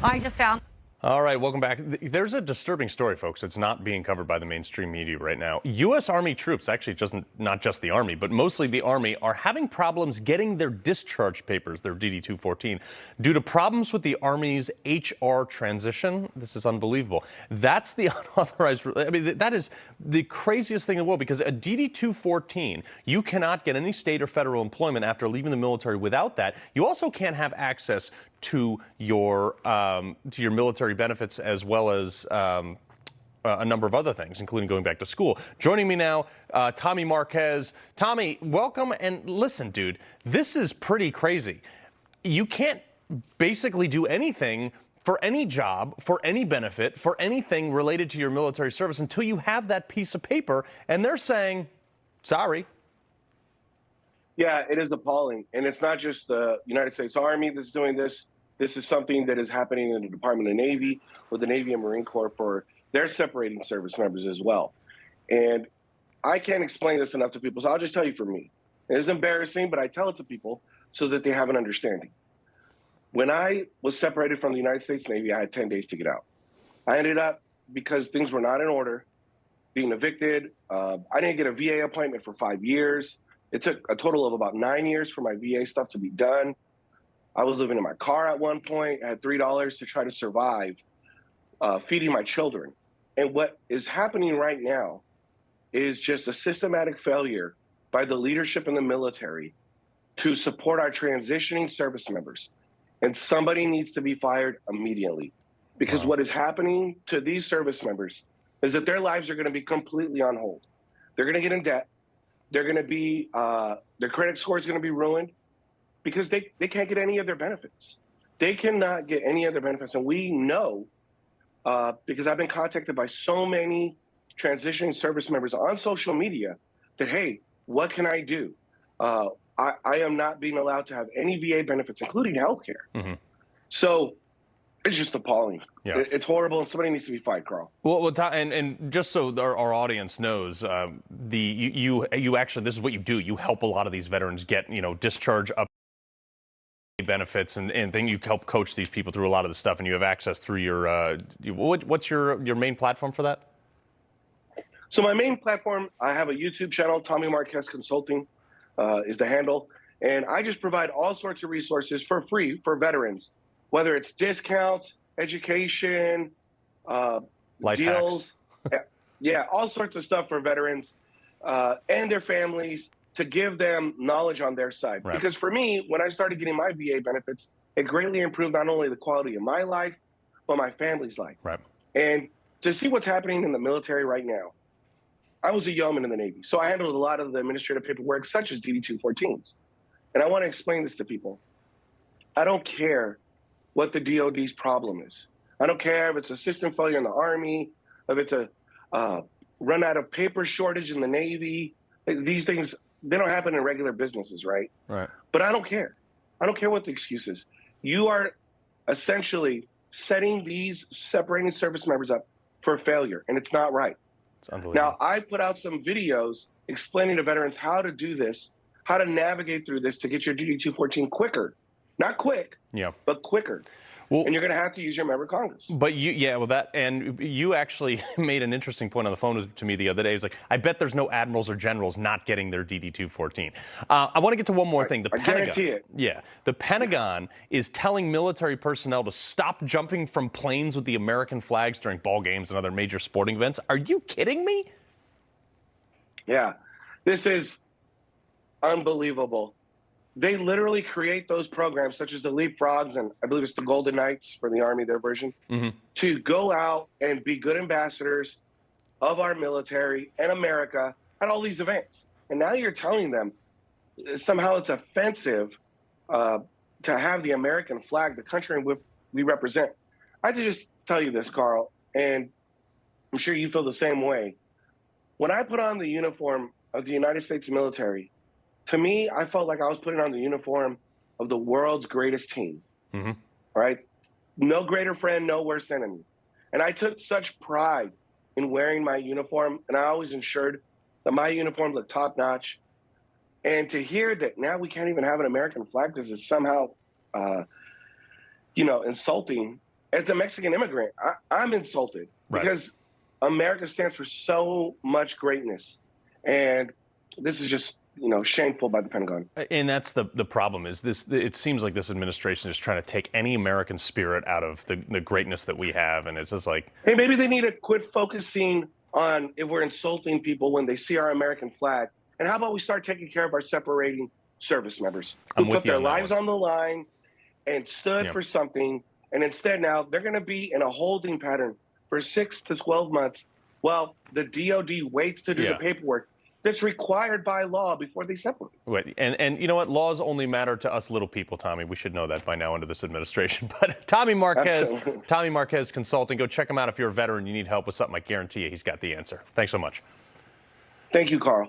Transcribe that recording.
I just found. All right, welcome back. There's a disturbing story, folks. It's not being covered by the mainstream media right now. U.S. Army troops, actually not just the Army, but mostly the Army, are having problems getting their discharge papers, their DD-214, due to problems with the Army's HR transition. This is unbelievable. That's the unauthorized, I mean, that is the craziest thing in the world, because a DD-214, you cannot get any state or federal employment after leaving the military without that. You also can't have access to your military benefits, as well as a number of other things, including going back to school. Joining me now, Tommy Marquez. Tommy, welcome. And listen, dude, this is pretty crazy. You can't basically do anything for any job, for any benefit, for anything related to your military service until you have that piece of paper. And they're saying, sorry. Yeah, it is appalling. And it's not just the United States Army that's doing this. This is something that is happening in the Department of Navy with the Navy and Marine Corps for they're separating service members as well. And I can't explain this enough to people, so I'll just tell you for me. It is embarrassing, but I tell it to people so that they have an understanding. When I was separated from the United States Navy, I had 10 days to get out. I ended up, because things were not in order, being evicted. I didn't get a VA appointment for 5 years. It took a total of about 9 years for my VA stuff to be done. I was living in my car at one point. I had $3 to try to survive, feeding my children. And what is happening right now is just a systematic failure by the leadership in the military to support our transitioning service members. And somebody needs to be fired immediately. Because what is happening to these service members is that their lives are going to be completely on hold. They're going to get in debt. They're going to be, their credit score is going to be ruined, because they can't get any of their benefits. They cannot get any of their benefits. And we know, because I've been contacted by so many transitioning service members on social media, that, hey, what can I do? I am not being allowed to have any VA benefits, including healthcare. Mm-hmm. So it's just appalling. Yeah. It's horrible, and somebody needs to be fired, Carl. Well, and just so our audience knows, you actually, this is what you do. You help a lot of these veterans get, discharge up benefits, and then you help coach these people through a lot of the stuff, and you have access through your what's your main platform for that? So my main platform, I have a YouTube channel, Tommy Marquez Consulting is the handle, and I just provide all sorts of resources for free for veterans, whether it's discounts, education, life deals, yeah, all sorts of stuff for veterans and their families, to give them knowledge on their side. Right. Because for me, when I started getting my VA benefits, it greatly improved not only the quality of my life, but my family's life. Right. And to see what's happening in the military right now, I was a yeoman in the Navy, so I handled a lot of the administrative paperwork, such as DD-214s. And I want to explain this to people. I don't care what the DOD's problem is. I don't care if it's a system failure in the Army, if it's a run out of paper shortage in the Navy. These things, they don't happen in regular businesses, right? Right. But I don't care. I don't care what the excuse is. You are essentially setting these separating service members up for failure, and it's not right. It's unbelievable. Now, I put out some videos explaining to veterans how to do this, how to navigate through this to get your DD-214 quicker. Not quick, but quicker. Well, and you're going to have to use your member of Congress. But you actually made an interesting point on the phone to me the other day. It's like, I bet there's no admirals or generals not getting their DD-214. I want to get to one more thing. The Pentagon, guarantee it. Yeah, the Pentagon is telling military personnel to stop jumping from planes with the American flags during ball games and other major sporting events. Are you kidding me? Yeah, this is unbelievable. They literally create those programs, such as the Leapfrogs, and I believe it's the Golden Knights for the Army, their version, to go out and be good ambassadors of our military and America at all these events. And now you're telling them somehow it's offensive to have the American flag, the country in which we represent. I have to just tell you this, Carl, and I'm sure you feel the same way. When I put on the uniform of the United States military, to me, I felt like I was putting on the uniform of the world's greatest team, right? No greater friend, no worse enemy. And I took such pride in wearing my uniform, and I always ensured that my uniform looked top notch. And to hear that now we can't even have an American flag because it's somehow, insulting as a Mexican immigrant, I'm insulted Right. because America stands for so much greatness. And this is just, shameful by the Pentagon. And that's the problem is this. It seems like this administration is trying to take any American spirit out of the greatness that we have. And it's just like, Hey, maybe they need to quit focusing on if we're insulting people when they see our American flag. And how about we start taking care of our separating service members who I'm with put you their on that lives one. on the line and stood Yeah. for something. And instead now they're going to be in a holding pattern for 6 to 12 months while the DOD waits to do Yeah. the paperwork that's required by law before they separate. Wait, and you know what? Laws only matter to us little people, Tommy. We should know that by now under this administration. But Tommy Marquez, Absolutely. Tommy Marquez Consulting. Go check him out if you're a veteran. You need help with something. I guarantee you, he's got the answer. Thanks so much. Thank you, Carl.